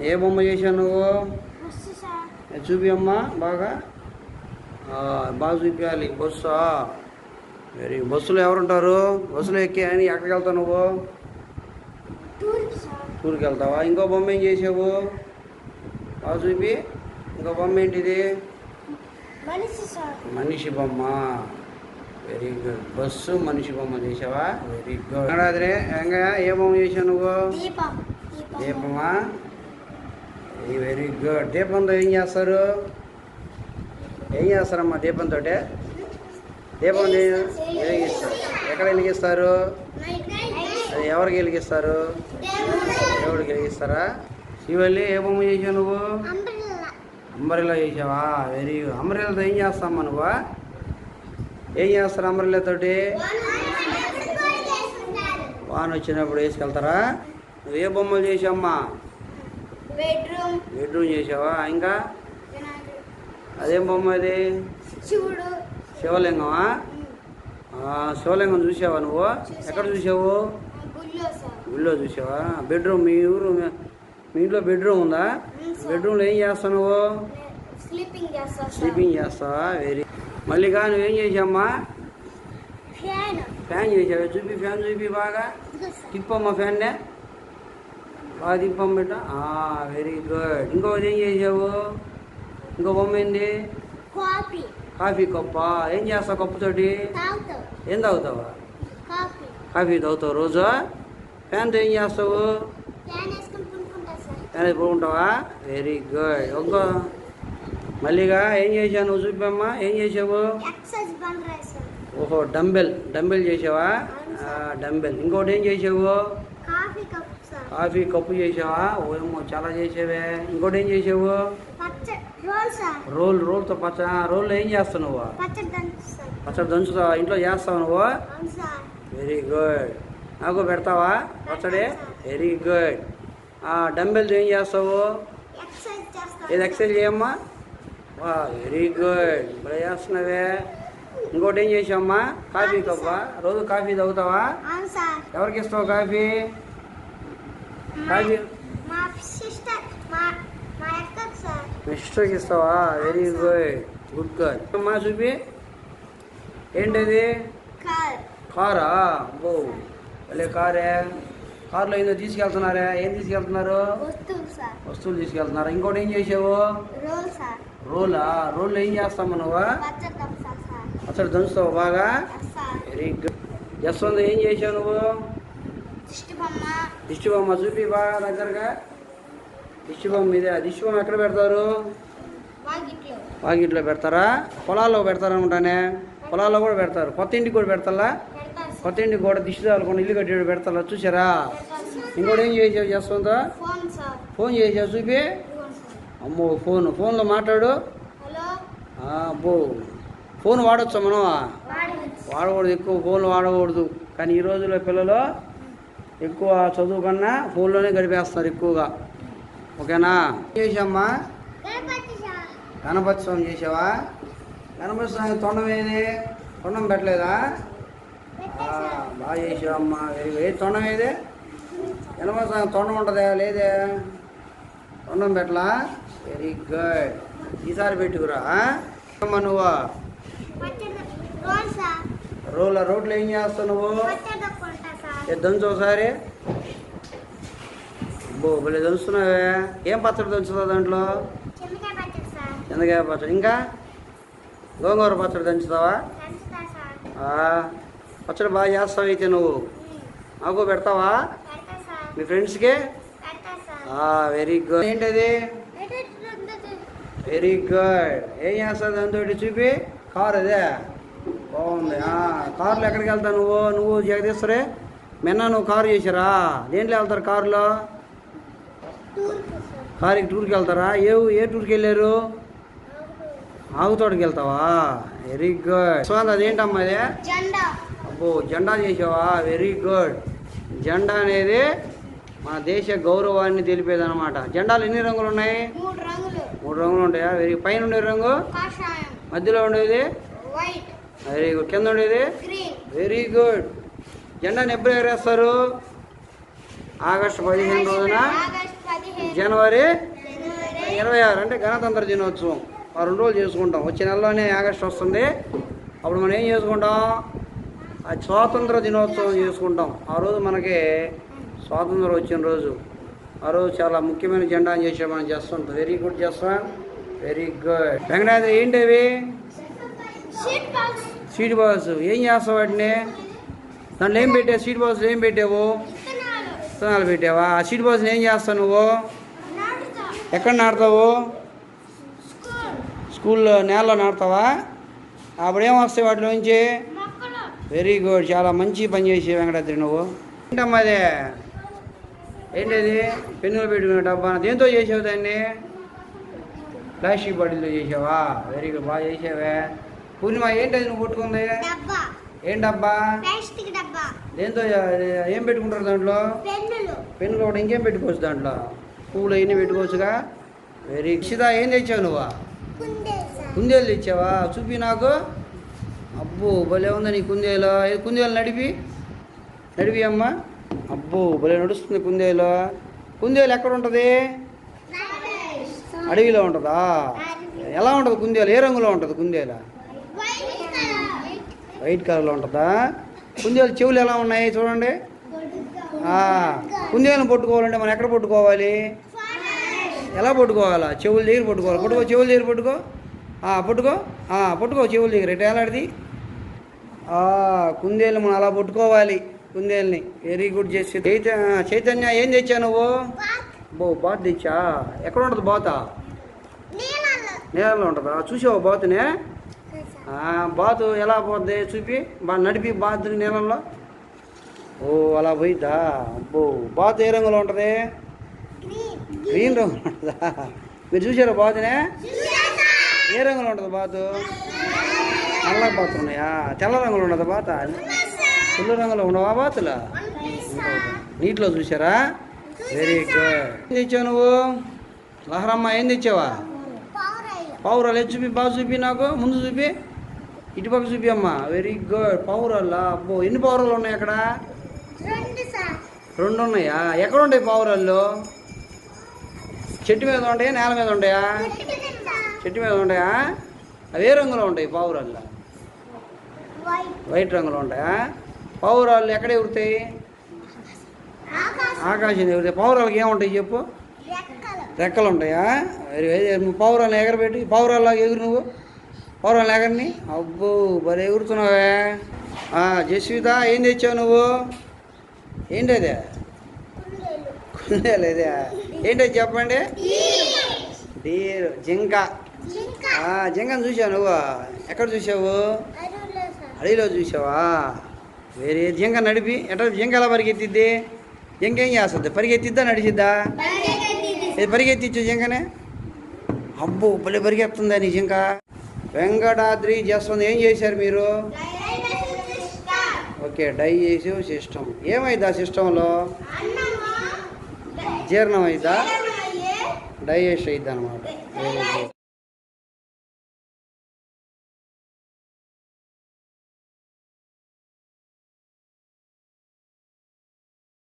ఏ బొమ్మ చేసావు నువ్వు? చూపి అమ్మా బాగా బాగా చూపించాలి. బస్సా వెరీ బస్సులో ఎవరుంటారు? బస్సులో ఎక్కి అని ఎక్కడికి వెళ్తావు నువ్వు? టూర్కి వెళ్తావా? ఇంకో బొమ్మ ఏం చేసావు? బాగా చూపి. ఇంకో బొమ్మ ఏంటిది? మనిషి బొమ్మ. Very good. బస్సు మనిషి బొమ్మ చేసావా? Very good. అదే ఇంకా ఏ బొమ్మ చేసావు నువ్వు? దీపమా? Very good. దీపంతో ఏం చేస్తారు? ఏం చేస్తారమ్మా దీపంతో? దీపం వెలిగిస్తారు. ఎక్కడ వెలిగిస్తారు? అది ఎవరికి వెలిగిస్తారు? దేవుడికి వెలిగిస్తారా? శివల్లి ఏ బొమ్మ చేసావు నువ్వు? అంబరిలా చేసావా? Very good. అంబరిలాతో ఏం చేస్తామా నువ్వు? ఏం చేస్తారు అంబరిలాతోటి? వాన వచ్చినప్పుడు వేసుకెళ్తారా? నువ్వు ఏ బొమ్మలు చేసావమ్మా? బెడ్రూమ్ చేసావా? ఇంకా అదేం బొమ్మ అది? శివలింగమా? శివలింగం చూసావా నువ్వు? ఎక్కడ చూసావు? గుళ్ళో చూసావా? బెడ్రూమ్ మీ ఇంట్లో బెడ్రూమ్ ఉందా? బెడ్రూమ్లో ఏం చేస్తావు నువ్వు? స్లీపింగ్ చేస్తావా? వెరీ. మళ్ళీ నువ్వేం చేసావమ్మా? ఫ్యాన్ చేసావా? చూపి ఫ్యాన్ చూపి బాగా తిప్పమ్మా ఫ్యాన్నే బాగా తిప్పమ్మ బిడ్డ. Very good. ఇంకోటి ఏం చేసావు? ఇంకో బొమ్మ ఏంది? కాఫీ కప్ప. ఏం చేస్తావు కప్పుతోటి? ఏం తాగుతావా? కాఫీ తాగుతావు రోజు? ఫ్యాన్తో ఏం చేస్తావు? ఫ్యాన్ పడుకుంటావా? Very good. ఇంకో మళ్ళీగా ఏం చేసావు నువ్వు? చూపమ్మా ఏం చేసావు? ఓహో డంబెల్ చేసావా? డంబెల్. ఇంకోటి ఏం చేసావు? కాఫీ కప్పు చేసావా? ఓమో చాలా చేసావే. ఇంకోటి ఏం చేసావు? రోల్తో రోల్లో ఏం చేస్తావు నువ్వు? పచ్చడి దంచుతావా? ఇంట్లో చేస్తావు నువ్వు? Very good. నాకు పెడతావా పచ్చడి? Very good. డంబెల్తో ఏం చేస్తావు? ఏది ఎక్సర్సైజ్ చేయమ్మా? Very good. ఇప్పుడు చేస్తున్నావే. ఇంకోటి ఏం చేసావమ్మా? కాఫీ కప్పా? రోజు కాఫీ తాగుతావా? ఎవరికి ఇస్తావు కాఫీ? సిస్టర్కి ఇస్తావా? Very good girl. అమ్మా చూపి ఏంటది? కారా? ఓ అలే కారే. కారులో ఏదో తీసుకెళ్తున్నారా? ఏం తీసుకెళ్తున్నారు? వస్తువులు తీసుకెళ్తున్నారా? ఇంకోటి ఏం చేసావు? రోల్లో ఏం చేస్తామా నువ్వు? పచ్చడి దంచుతావు బాగా? Very good. జస్వంత్ ఏం చేసావు నువ్వు? దిష్టి బొమ్మ చూపి బాగా దగ్గరగా. దిష్టి బొమ్మ ఇదే. దిష్టి బొమ్మ ఎక్కడ పెడతారు? వాకిట్లో పెడతారా? పొలాల్లో పెడతారనుకుంటానే. పొలాల్లో కూడా పెడతారు. కొత్త ఇంటికి కూడా పెడతారా? కొత్త ఇంటికి కూడా దిష్టి తాగకుండా ఇల్లు కట్టి పెడతారా? చూసారా? ఇంకోటి ఏం చేసావు జస్వంత్? ఫోన్ చేసావు చూపి. అమ్మో ఫోన్లో మాట్లాడు. అబ్బో ఫోన్ వాడచ్చా మనం? వాడకూడదు, ఎక్కువ ఫోన్లు వాడకూడదు. కానీ ఈ రోజుల్లో పిల్లలు ఎక్కువ చదువు కన్నా ఫోన్లోనే గడిపేస్తారు ఎక్కువగా. ఓకేనా? చేసామ్మా? గణపతి స్వామి చేసావా? గణపతి స్వామి తొండం ఏది? తొండం పెట్టలేదా? బాగా చేసావమ్మా. Very good. తొండం ఏది? గణపతి స్వామి తొండం ఉంటుందా? లేదే. తొండం పెట్టలా? Very good. ఈసారి పెట్టుకురా అమ్మా. నువ్వు రోడ్లో ఏం చేస్తావు నువ్వు? దంచు ఒకసారి. భలే దంచుతున్నావే. ఏం పచ్చడి దంచుతావు దాంట్లో? చింతకాయ పచ్చడి. ఇంకా గోంగూర పచ్చడి దంచుతావా? పచ్చడి బాగా చేస్తావు అయితే నువ్వు. నాకు పెడతావా మీ ఫ్రెండ్స్కి? Very good. ఏంటది? Very good. ఏం చేస్తావు దాంతో? చూపి. కారు అదే బాగుంది. కారులో ఎక్కడికి వెళ్తావు నువ్వు జగదీశ్వరే? మెన్నా నువ్వు కారు చేసారా? దేంట్లో వెళ్తారు కారులో? కారుకి టూర్కి వెళ్తారా? ఏ టూర్కి వెళ్ళారు? ఆగుతోటకి వెళ్తావా? Very good. స్వామి అదేంటమ్మా ఇది? అబ్బో జెండా చేసావా? Very good. జెండా అనేది మన దేశ గౌరవాన్ని తెలిపేదన్నమాట. జెండాలు ఎన్ని రంగులు ఉన్నాయి? 3 రంగులు ఉంటాయా? వెరీ. పైన ఉండే రంగు? మధ్యలో ఉండేది? Very good. కింద ఉండేది? Very good. జెండాని ఎప్పుడు ఎగరేస్తారు? ఆగస్టు 15 రోజున జనవరి 26 అంటే గణతంత్ర దినోత్సవం. 2 రోజులు చేసుకుంటాం. వచ్చే నెలలోనే ఆగస్టు వస్తుంది. అప్పుడు మనం ఏం చేసుకుంటాం? ఆ స్వాతంత్ర దినోత్సవం చేసుకుంటాం. ఆ రోజు మనకి స్వాతంత్రం వచ్చిన రోజు. ఆ రోజు చాలా ముఖ్యమైన జెండా అని చేసే మనం చేస్తుంటాం. వెరీ గుడ్ చేస్తాం. Very good. వెంకటాద్రి ఏంటి అవి? Seed balls. ఏం చేస్తావు వాటిని? దాంట్లో ఏం పెట్టావు? సీడ్ బాల్స్ ఏం పెట్టావు? విత్తనాలు పెట్టావా? ఆ సీడ్ బాల్స్ని ఏం చేస్తావు నువ్వు? ఎక్కడ నాటుతావు? స్కూల్లో నేలలో నాటుతావా? అప్పుడు ఏం వస్తాయి వాటిలోంచి? Very good. చాలా మంచి పని చేసే వెంకటాద్రి నువ్వు. ఏంటమ్మా అదే? ఏంటది? పెన్నులు పెట్టుకునే డబ్బా. దేంతో చేసావు దాన్ని? ప్లాస్టిక్ బాటిల్తో చేసావా? Very good. బాగా చేసావే. పూర్ణిమ ఏంటది నువ్వు పట్టుకుంది? ఏం డబ్బా? దేంతో ఏం పెట్టుకుంటారు దాంట్లో? పెన్నులు కూడా. ఇంకేం పెట్టుకోవచ్చు దాంట్లో? పువ్వులు అవన్నీ పెట్టుకోవచ్చుగా. వెరీ సిదా. ఏం తెచ్చావు నువ్వు? కుందేలు తెచ్చావా? చూపి నాకు. అబ్బో భలే ఉందా నీ కుందేలు. కుందేలు నడిపి అమ్మా. అబ్బో భలే నడుస్తుంది కుందేలు. కుందేలు ఎక్కడ ఉంటుంది? అడవిలో ఉంటుందా? ఎలా ఉంటుంది కుందేలు? ఏ రంగులో ఉంటుంది కుందేలు? వైట్ కలర్లో ఉంటుందా? కుందేలు చెవులు ఎలా ఉన్నాయి చూడండి. కుందేలను పట్టుకోవాలంటే మనం ఎక్కడ పట్టుకోవాలి? ఎలా పట్టుకోవాలా? చెవుల దగ్గర పట్టుకోవాలి. చెవుల దగ్గర పట్టుకో. పట్టుకో చెవుల దగ్గర. ఇటు ఎలాంటిది? కుందేలు మనం అలా పట్టుకోవాలి కుందేల్ని. వెరీ గుడ్ చేసి. చైతన్య ఏం తెచ్చా నువ్వు? బాత్ తెచ్చా. ఎక్కడ ఉంటుంది బాత? నీళ్ళలో ఉంటుందా? చూసావు బాతునే? బాతు ఎలా పోద్ది చూపి. నడిపి బాత్ నీళ్ళల్లో. అలా పోయిద్దా? అబ్బో బాతు ఏ రంగులో ఉంటుంది? గ్రీన్ రంగులో ఉంటుందా? మీరు చూసారా బాతునే? ఏ రంగులో ఉంటుంది బాతు? నల్ల బాతు ఉన్నాయా? తెల్ల రంగులో ఉండదు బాత? తెల్ల రంగులో ఉండవా బాతులు? నీటిలో చూసారా? Very good. ఏం తెచ్చావు నువ్వు? లహరమ్మ ఏం తెచ్చావా? పావురాలు. చూపి బాగా చూపి నాకు. ముందు చూపి. ఇటుపక్క చూపి అమ్మా. Very good. పావురాళ్ళా? అబ్బో ఎన్ని పావురాలు ఉన్నాయి అక్కడ? 2 ఉన్నాయా? ఎక్కడ ఉంటాయి పావురాళ్ళు? చెట్టు మీద ఉంటాయా? నేల మీద ఉంటాయా? చెట్టు మీద ఉంటాయా? అవి ఏ రంగులో ఉంటాయి పావురాళ్ళు? వైట్ రంగులో ఉంటాయా? పావురాళ్ళు ఎక్కడ ఎగురుతాయి? ఆకాశం ఎగురుతాయి. పావురాళ్ళకి ఏముంటాయి చెప్పు? రెక్కలు ఉంటాయా? పావురాలను ఎగరబెట్టి పావురాల్లాగా ఎగురు నువ్వు. పావురాలను ఎగరని. అబ్బో భలే ఎగురుతున్నావే. జస్విత ఏం తెచ్చావు నువ్వు? ఏంటి అదే? కుందేలు. ఇదే ఏంటది చెప్పండి? డీరు. జింక. జింకను చూసావు నువ్వు? ఎక్కడ చూసావు? అడవిలో చూసావా? వేరే జింక నడిపి. జింక ఎలా పరిగెత్తిద్ది? జింక ఏం చేస్తుంది? పరిగెత్తిద్దా నడిచిద్దా? ఇది పరిగెత్తిచ్చు జింకనే. అబ్బో భలే పరిగెత్తుందా నీ జింక. వెంకటాద్రి జస్వంత్ ఏం చేశారు మీరు? Okay digestive system. ఏమైంది ఆ సిస్టంలో? జీర్ణం అయిద్దా? డైజెస్ట్ అయిద్ది అనమాట.